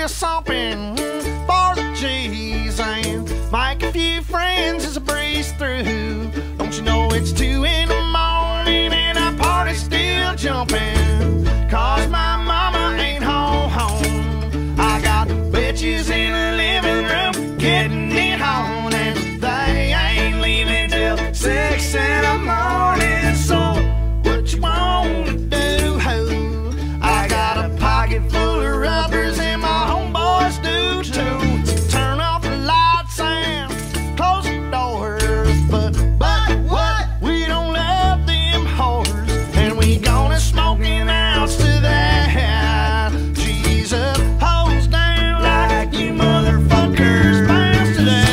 little something for the G's and make a few friends as I breeze through. Don't you know it's 2 in the morning and our party's still jumping? Cause my mama ain't home. I got bitches in the living room getting it on, and they ain't leaving till 6 in the morning. So what you wanna do, ho? I got a pocket full of rubbers and my homeboys do too. So turn off the lights and close the doors. But what? We don't love them whores, and we gonna smoking outs to that. Jesus, hose down like you motherfuckers bounce to that.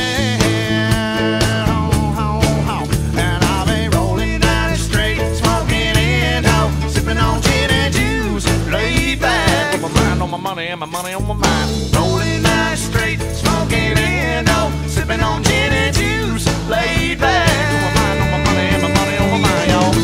And I'll be rolling down the street, smoking Indo, sipping on gin and juice, laid back with my mind on my money and my money on my mind. Rolling down the street, smoking Indo, sipping on gin and juice, laid back with my mind on my money and my money on my mind, y'all.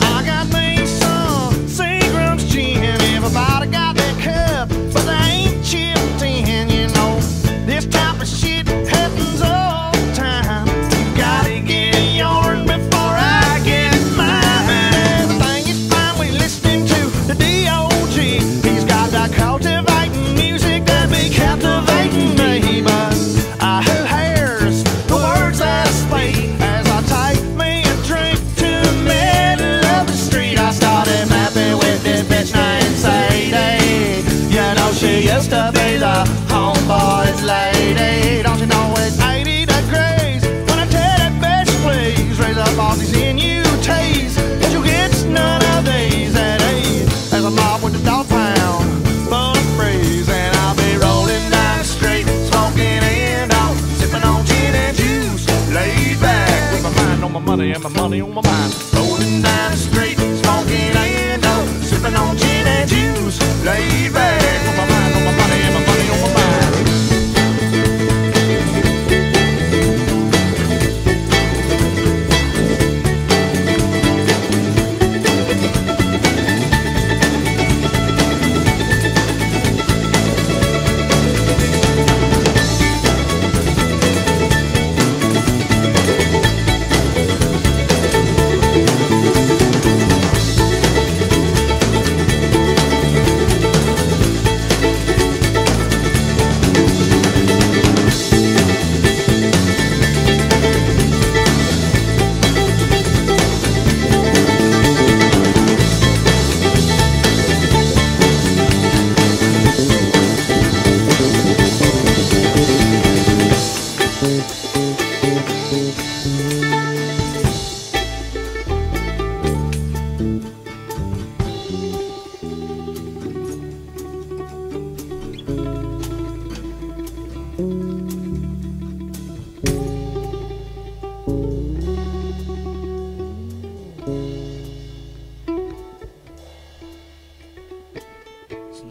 I got me some Seagram's gin. Everybody got their cup, but they ain't chipped in, you know. This type of shit happens all the time. You gotta get yours before I get mine. Everything is fine, we listening to the D.O.G. He's got that cultivating music that be captivating me, but who hears the words that I speak as I take me a drink to the middle of the street? I started mapping with this bitch named Sadie. You know she used to be the homeboy's lady. Don't you know it's 80 degrees when I tell that bitch please raise up all these NUTs, but you get none of these at ease. As I mob with the dog pound full of breeze, and I'll be rolling down the street, smoking Indo, sipping on gin and juice, laid back with my mind on my money and my money on my mind. Rolling down the street, smoking Indo, sipping on gin and juice, laid back with my mind on my money and my money on my mind.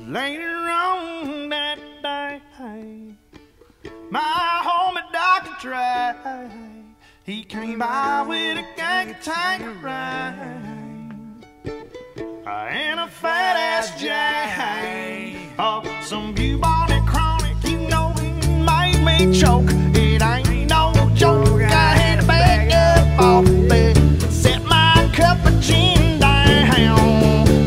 Later on that day, my homie Dr. Dre, he came by with a gang of Tanqueray and a fat ass J. Oh, some bubonic chronic, you know it made me choke. It ain't no joke. I had to back up off the bed, set my cup of gin down.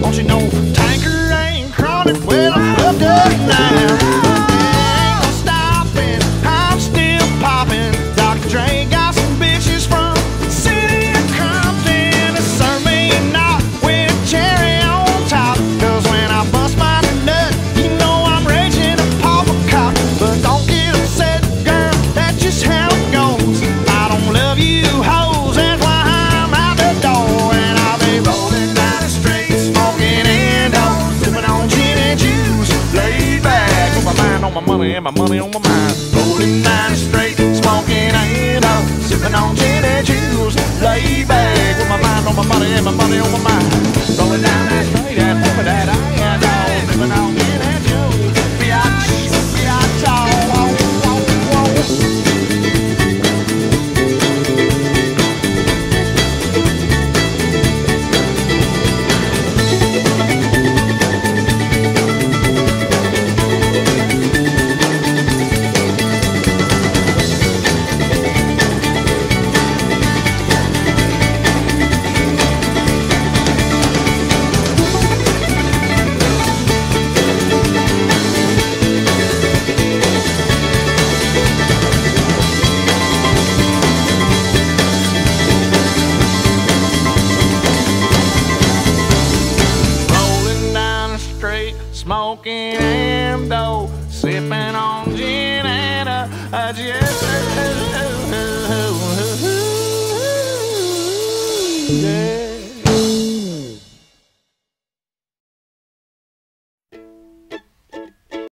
Don't you know Tanqueray and chronic? Well, I'm hooked up now. Ain't no stopping, I'm still popping. Dr. Dre got some bitches from the city of Compton to serve me a knot with a cherry on top. Cause when I bust my nut, you know I'm raging a pop a cop. But don't get upset, girl, that's just how it goes. I don't love you hoes, that's why I'm out the door. And I'll be rolling down the street, smoking Indo, sipping on gin and juice, laid back with my mind on my money and my money on my mind. Rolling down the street, smoking Indo, sipping on gin and juice, laid back with my mind on my money and my money on my mind. Rolling down that street and flipping that Indo, sipping on gin and juice. smoking and dough, sipping on gin and a yeah.